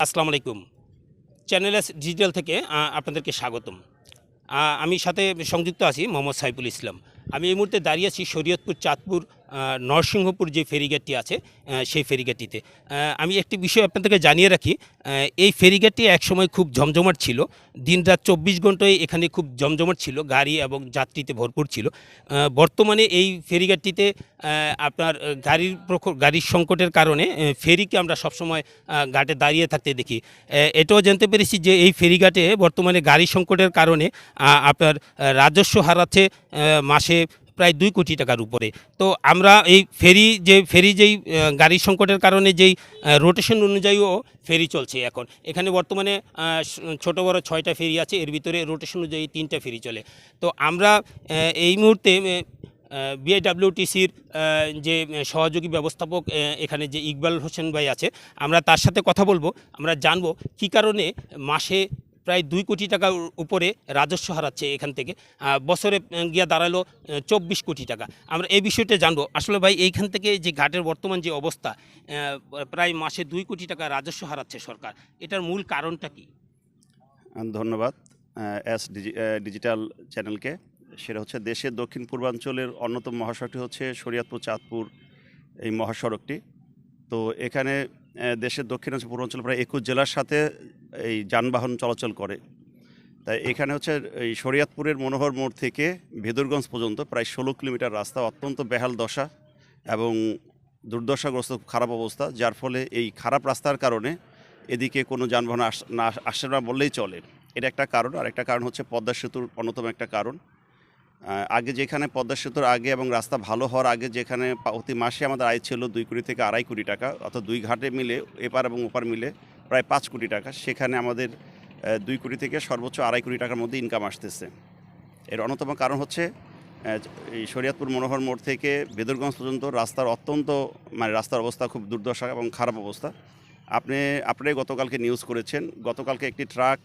আসসালামু আলাইকুম। Channel S digital থেকে আপনাদেরকে স্বাগতম। আমি সাথে সংযুক্ত আছি মোহাম্মদ সাইফুল ইসলাম। আমি এই মুহূর্তে দাঁড়িয়ে আছি শরীয়তপুর, চাঁদপুর, নরসিংহপুর যে ফেরিঘাটটি আছে সেই ফেরিঘাটটিতে। আমি একটি বিষয় আপনাদেরকে জানিয়ে রাখি, এই ফেরিঘাটটি একসময় খুব জমজমাট ছিল। দিনরাত ২৪ ঘন্টায় এখানে খুব জমজমাট ছিল, গাড়ি এবং যাত্রীতে ভরপুর ছিল। বর্তমানে এই ফেরিঘাটটিতে আপনার গাড়ির সংকটের কারণে ফেরিকে আমরা সবসময় ঘাটে দাঁড়িয়ে থাকতে দেখি। এটাও জানতে পেরেছি যে এই ফেরিঘাটে বর্তমানে গাড়ি সংকটের কারণে আপনার রাজস্ব হারাচ্ছে মাসে প্রায় ২ কোটি টাকার উপরে। তো আমরা এই ফেরি যেই গাড়ির সংকটের কারণে যেই রোটেশন অনুযায়ীও ফেরি চলছে এখন। এখানে বর্তমানে ছোট বড় ৬টা ফেরি আছে, এর ভিতরে রোটেশন অনুযায়ী ৩টা ফেরি চলে। তো আমরা এই মুহূর্তে বিআইডব্লিউটিসির যে সহযোগী ব্যবস্থাপক এখানে যে ইকবাল হোসেন ভাই আছে, আমরা তার সাথে কথা বলবো। আমরা জানবো কী কারণে মাসে প্রায় ২ কোটি টাকার উপরে রাজস্ব হারাচ্ছে এখান থেকে, বছরে গিয়া দাঁড়ালো ২৪ কোটি টাকা। আমরা এই বিষয়টা জানবো। আসলে ভাই, এইখান থেকে যে ঘাটের বর্তমান যে অবস্থা, প্রায় মাসে ২ কোটি টাকা রাজস্ব হারাচ্ছে সরকার, এটার মূল কারণটা কি? ধন্যবাদ ডিজিটাল চ্যানেলকে। সেটা হচ্ছে দেশের দক্ষিণ পূর্বাঞ্চলের অন্যতম মহাসড়কটি হচ্ছে শরীয়তপুর চাঁদপুর এই মহাসড়কটি। তো এখানে দেশের দক্ষিণাঞ্চল পূর্বাঞ্চল প্রায় ২১ জেলার সাথে এই যানবাহন চলাচল করে। তাই এখানে হচ্ছে এই শরীয়তপুরের মনোহর মোড় থেকে ভেদুরগঞ্জ পর্যন্ত প্রায় ১৬ কিলোমিটার রাস্তা অত্যন্ত বেহাল দশা এবং দুর্দশাগ্রস্ত, খারাপ অবস্থা, যার ফলে এই খারাপ রাস্তার কারণে এদিকে কোনো যানবাহন আসে না বললেই চলে। এটা একটা কারণ। আর একটা কারণ হচ্ছে পদ্মা সেতুর অন্যতম একটা কারণ। আগে যেখানে পদ্মা সেতুর আগে এবং রাস্তা ভালো হওয়ার আগে যেখানে প্রতি মাসে আমাদের আয় ছিল ২ কোটি থেকে ২.৫ কোটি টাকা, অর্থাৎ ২ ঘাটে মিলে এপার এবং ওপার মিলে প্রায় ৫ কোটি টাকা, সেখানে আমাদের ২ কোটি থেকে সর্বোচ্চ ২.৫ কোটি টাকার মধ্যে ইনকাম আসতেছে। এর অন্যতম কারণ হচ্ছে এই শরীয়তপুর মনোহর মোড় থেকে ভেদুরগঞ্জ পর্যন্ত রাস্তার অবস্থা খুব দুর্দশা এবং খারাপ অবস্থা। আপনি গতকালকে নিউজ করেছেন, গতকালকে একটি ট্রাক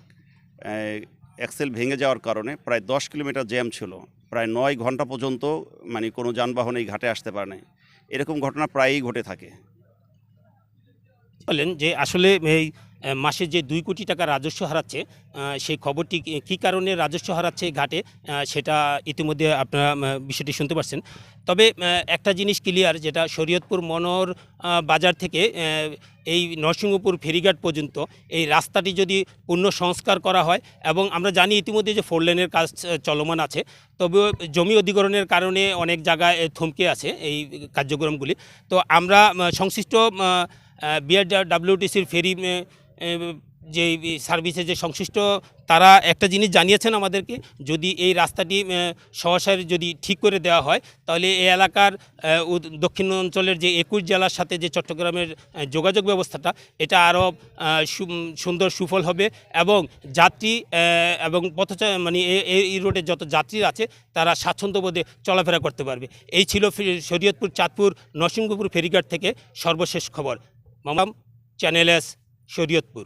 অ্যাক্সেল ভেঙে যাওয়ার কারণে প্রায় ১০ কিলোমিটার জ্যাম ছিল, প্রায় ৯ ঘন্টা পর্যন্ত কোনো যানবাহন এই ঘাটে আসতে পারে না। এরকম ঘটনা প্রায়ই ঘটে থাকে। বলেন যে আসলে এই মাসে যে ২ কোটি টাকা রাজস্ব হারাচ্ছে, সেই খবরটি কী কারণে রাজস্ব হারাচ্ছে ঘাটে, সেটা ইতিমধ্যে আপনারা বিষয়টি শুনতে পাচ্ছেন। তবে একটা জিনিস ক্লিয়ার, যেটা শরীয়তপুর মনোহর বাজার থেকে এই নরসিংহপুর ফেরিঘাট পর্যন্ত এই রাস্তাটি যদি পূর্ণ সংস্কার করা হয়, এবং আমরা জানি ইতিমধ্যে যে 4 লেনের কাজ চলমান আছে, তবে জমি অধিগ্রহণের কারণে অনেক জায়গায় থমকে আছে এই কার্যক্রমগুলি। তো আমরা সংশ্লিষ্ট বিআরডব্লিউটিসির ফেরি যে সার্ভিসে যে সংশ্লিষ্ট, তারা একটা জিনিস জানিয়েছেন আমাদেরকে, যদি এই রাস্তাটি সহসায় যদি ঠিক করে দেওয়া হয়, তাহলে এই এলাকার দক্ষিণ অঞ্চলের যে ২১ জেলার সাথে যে চট্টগ্রামের যোগাযোগ ব্যবস্থাটা, এটা আরও সুন্দর সুফল হবে, এবং যাত্রী এবং এই রোডে যত যাত্রী আছে তারা স্বাচ্ছন্দ্যবোধে চলাফেরা করতে পারবে। এই ছিল শরীয়তপুর, চাঁদপুর, নরসিংহপুর ফেরিঘাট থেকে সর্বশেষ খবর। মামাম, চ্যানেল এস, শরীয়তপুর।